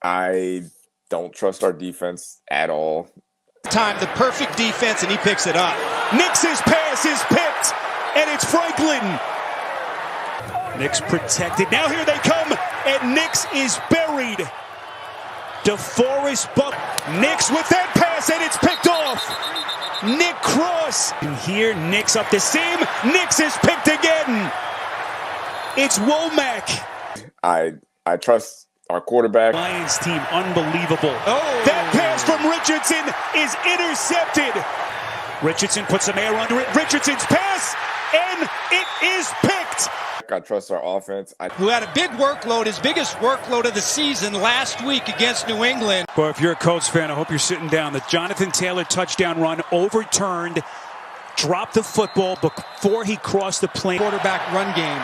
I don't trust our defense at all. Time the perfect defense, and he picks it up. Nix's pass is picked, and it's Franklin. Nix protected. Now here they come, and Nix is buried. DeForest Buck. Nix with that pass, and it's picked off. Nick Cross. And here, Nix up the seam. Nix is picked again. It's Womack. I trust our quarterback. Lions team, unbelievable. Oh. That pass from Richardson is intercepted. Richardson puts some air under it. Richardson's pass, and it is picked. I trust our offense. Who had a big workload, his biggest workload of the season last week against New England. Boy, if you're a Colts fan, I hope you're sitting down. The Jonathan Taylor touchdown run overturned, dropped the football before he crossed the plane. Quarterback run game.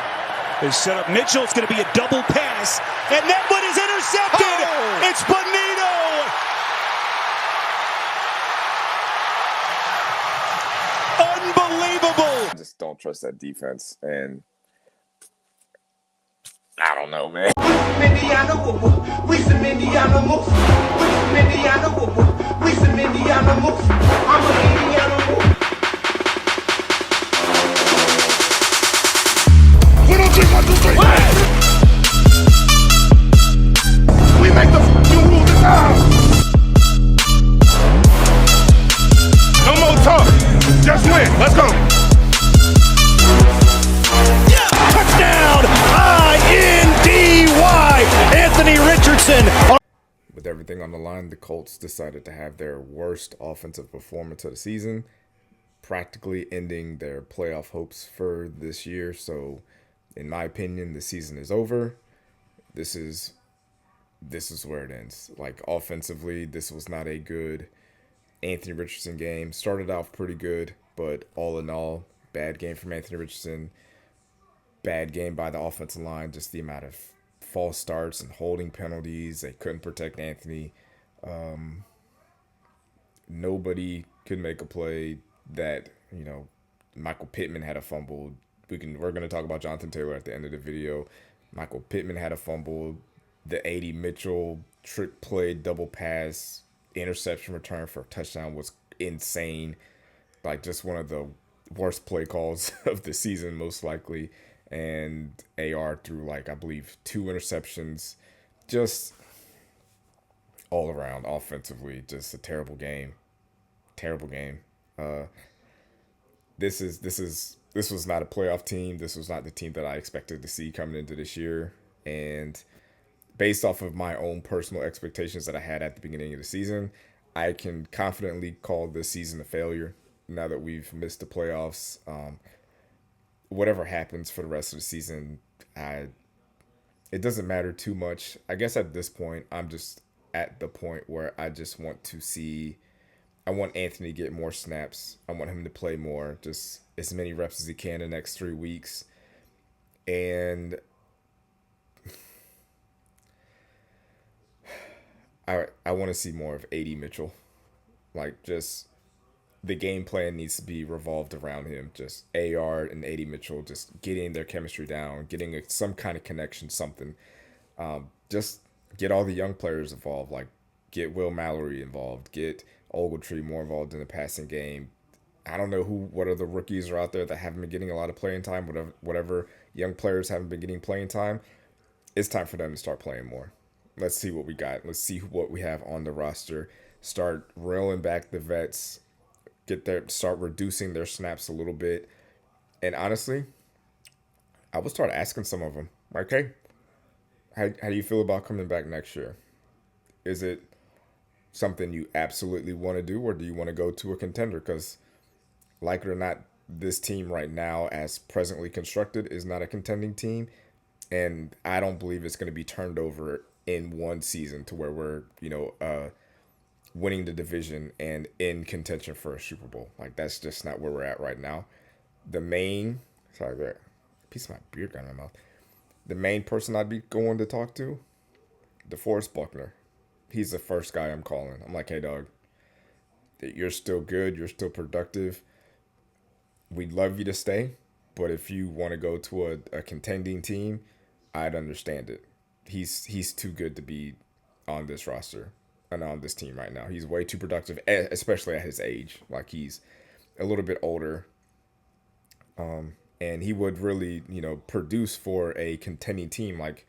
They set up Mitchell. It's going to be a double pass, and that one is intercepted. Oh! It's Bonito. Unbelievable. I just don't trust that defense, and I don't know, man. We some Indiana moves. I'm an Indiana move. We make the f***ing rules now. No more talk. Just win. Let's go. Touchdown! I-N-D-Y! Anthony Richardson. With everything on the line, the Colts decided to have their worst offensive performance of the season, practically ending their playoff hopes for this year. So, in my opinion, the season is over. This is where it ends. Like, offensively, this was not a good Anthony Richardson game. Started off pretty good, but all in all, bad game from Anthony Richardson. Bad game by the offensive line. Just the amount of false starts and holding penalties. They couldn't protect Anthony. Nobody could make a play that, Michael Pittman had a fumble. We're going to talk about Jonathan Taylor at the end of the video. Michael Pittman had a fumble. The 80 Mitchell trick play, double pass, interception return for a touchdown was insane. Like, just one of the worst play calls of the season, most likely. And AR threw, I believe, 2 interceptions. Just all around offensively, just a terrible game. Terrible game. This was not a playoff team. This was not the team that I expected to see coming into this year. And based off of my own personal expectations that I had at the beginning of the season, I can confidently call this season a failure now that we've missed the playoffs. Whatever happens for the rest of the season, it doesn't matter too much. I guess at this point, I'm just at the point where I just want to see, I want Anthony to get more snaps. I want him to play more, just as many reps as he can the next 3 weeks. And I want to see more of 80 Mitchell. Just the game plan needs to be revolved around him. Just AR and 80 Mitchell, just getting their chemistry down, getting some kind of connection, something. Just get all the young players involved. Get Will Mallory involved. Get Ogletree more involved in the passing game. I don't know what other rookies are out there that haven't been getting a lot of playing time. Whatever young players haven't been getting playing time, it's time for them to start playing more. Let's see what we got. Let's see what we have on the roster. Start reeling back the vets. Start reducing their snaps a little bit. And honestly, I will start asking some of them, hey, how do you feel about coming back next year? Is it something you absolutely want to do, or do you want to go to a contender? Because, like it or not, this team right now, as presently constructed, is not a contending team. And I don't believe it's going to be turned over in one season to where we're, winning the division and in contention for a Super Bowl. That's just not where we're at right now. That piece of my beard got in my mouth. The main person I'd be going to talk to, DeForest Buckner. He's the first guy I'm calling. I'm like, hey, dog, you're still good. You're still productive. We'd love you to stay. But if you want to go to a contending team, I'd understand it. He's too good to be on this roster and on this team right now. He's way too productive, especially at his age. Like, he's a little bit older. And he would really, produce for a contending team. Like,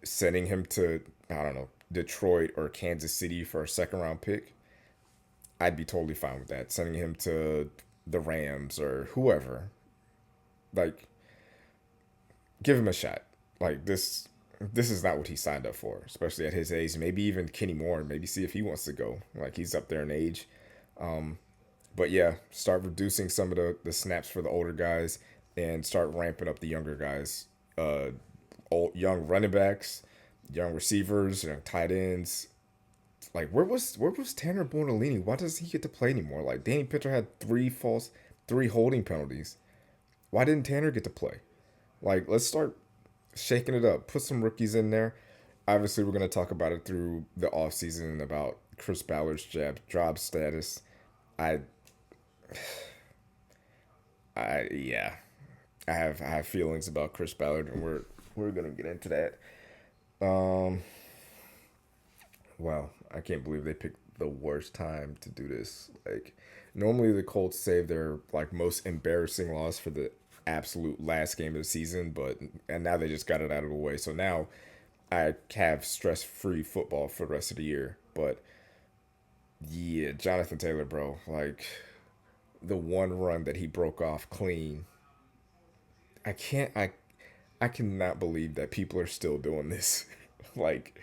sending him to, I don't know, Detroit or Kansas City for a second round pick, I'd be totally fine with that. Sending him to the Rams or whoever, like, give him a shot. Like, this is not what he signed up for, especially at his age. Maybe even Kenny Moore, maybe see if he wants to go. Like, he's up there in age. But yeah, start reducing some of the snaps for the older guys and start ramping up the younger guys. Young running backs, young receivers, tight ends. Like, where was Tanner Bornolini? Why doesn't he get to play anymore? Like, Danny Pitcher had three holding penalties. Why didn't Tanner get to play? Like, let's start shaking it up. Put some rookies in there. Obviously, we're going to talk about it through the offseason about Chris Ballard's job status. I have feelings about Chris Ballard, and we're gonna get into that. Wow, I can't believe they picked the worst time to do this. Like, normally the Colts save their most embarrassing loss for the absolute last game of the season, and now they just got it out of the way. So now I have stress-free football for the rest of the year. But yeah, Jonathan Taylor, bro, like, the one run that he broke off clean. I cannot believe that people are still doing this. Like,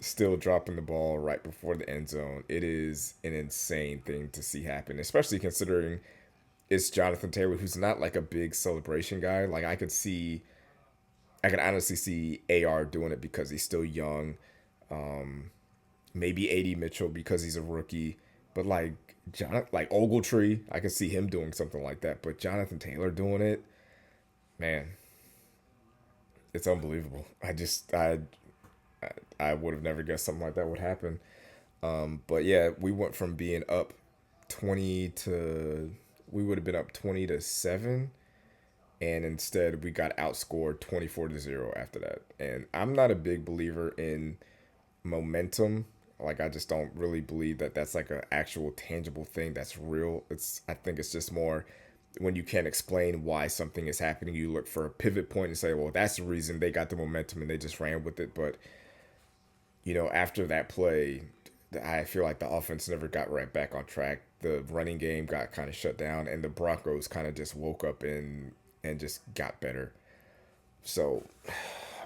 still dropping the ball right before the end zone. It is an insane thing to see happen, especially considering it's Jonathan Taylor, who's not like a big celebration guy. Like, I could honestly see AR doing it because he's still young. Maybe AD Mitchell because he's a rookie. But like Ogletree, I could see him doing something like that. But Jonathan Taylor doing it, man, it's unbelievable. I would have never guessed something like that would happen. But yeah, we went from being up 20 to we would have been up 20-7, and instead we got outscored 24-0 after that. And I'm not a big believer in momentum. Like, I just don't really believe that that's like an actual tangible thing that's real. I think it's just more when you can't explain why something is happening, you look for a pivot point and say, well, that's the reason they got the momentum and they just ran with it. But, after that play, I feel like the offense never got right back on track. The running game got kind of shut down, and the Broncos kind of just woke up and just got better. So,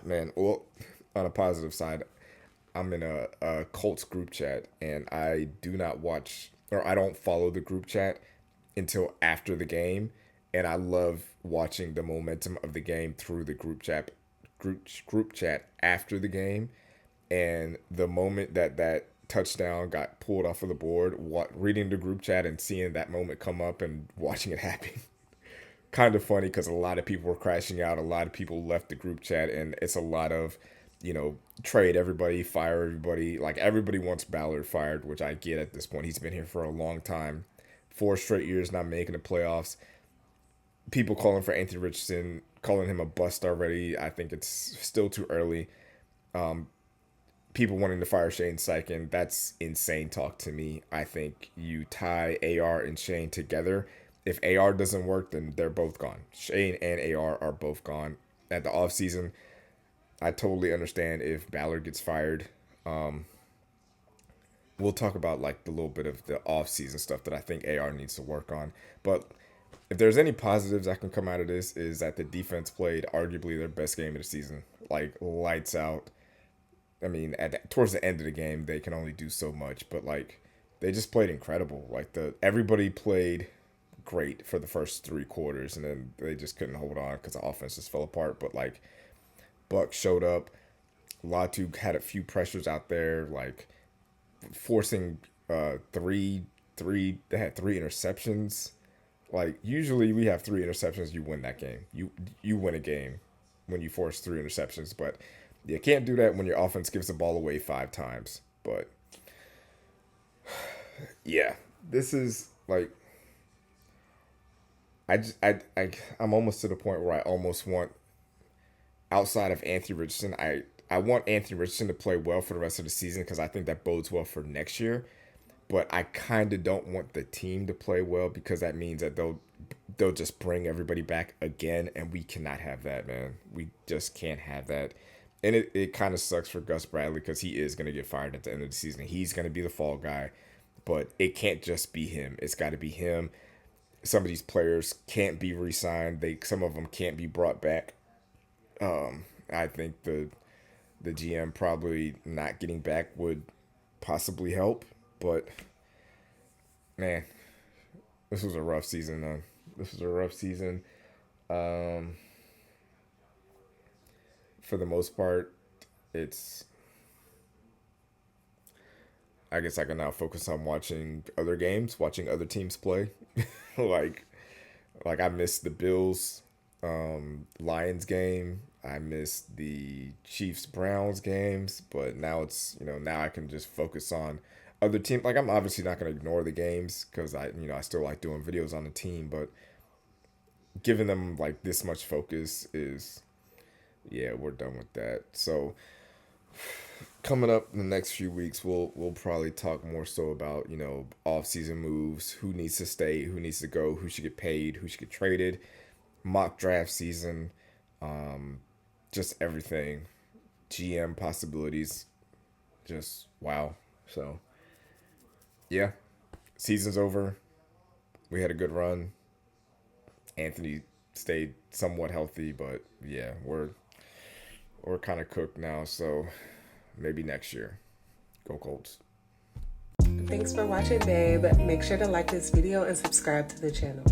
man, well, on a positive side, I'm in a Colts group chat, and I do not watch, or I don't follow the group chat until after the game, and I love watching the momentum of the game through the group chat after the game, and the moment that touchdown got pulled off of the board, reading the group chat and seeing that moment come up and watching it happen. Kind of funny because a lot of people were crashing out, a lot of people left the group chat, and it's a lot of trade everybody, fire everybody. Like, everybody wants Ballard fired, which I get at this point. He's been here for a long time. 4 straight years not making the playoffs. People calling for Anthony Richardson, calling him a bust already. I think it's still too early. People wanting to fire Shane Steichen, that's insane talk to me. I think you tie AR and Shane together. If AR doesn't work, then they're both gone. Shane and AR are both gone. At the offseason, I totally understand if Ballard gets fired. We'll talk about like the little bit of the off-season stuff that I think AR needs to work on. But if there's any positives that can come out of this, is that the defense played arguably their best game of the season. Like, lights out. I mean, towards the end of the game, they can only do so much, but like, they just played incredible. Like, everybody played great for the first 3 quarters, and then they just couldn't hold on because the offense just fell apart. But like, Buck showed up. Latu had a few pressures out there, like forcing they had 3 interceptions. Like, usually we have 3 interceptions, you win that game. You win a game when you force 3 interceptions, but you can't do that when your offense gives the ball away 5 times. But yeah, this is like, I'm almost to the point where I almost want, outside of Anthony Richardson, I want Anthony Richardson to play well for the rest of the season because I think that bodes well for next year. But I kind of don't want the team to play well because that means that they'll just bring everybody back again, and we cannot have that, man. We just can't have that. And it kind of sucks for Gus Bradley because he is going to get fired at the end of the season. He's going to be the fall guy, but it can't just be him. It's got to be him. Some of these players can't be re-signed. Some of them can't be brought back. I think the GM probably not getting back would possibly help, but man, this was a rough season, man. This was a rough season. For the most part, I guess I can now focus on watching other games, watching other teams play. like I missed the Bills Lions game. I missed the Chiefs Browns games, but now now I can just focus on other teams. Like, I'm obviously not going to ignore the games because I still like doing videos on the team, but giving them like this much focus is, yeah, we're done with that. So coming up in the next few weeks, we'll probably talk more so about, off-season moves, who needs to stay, who needs to go, who should get paid, who should get traded, mock draft season, just everything, GM possibilities, just wow. So yeah, season's over. We had a good run. Anthony stayed somewhat healthy, but yeah, we're kind of cooked now, so maybe next year. Go Colts. Thanks for watching, babe. Make sure to like this video and subscribe to the channel.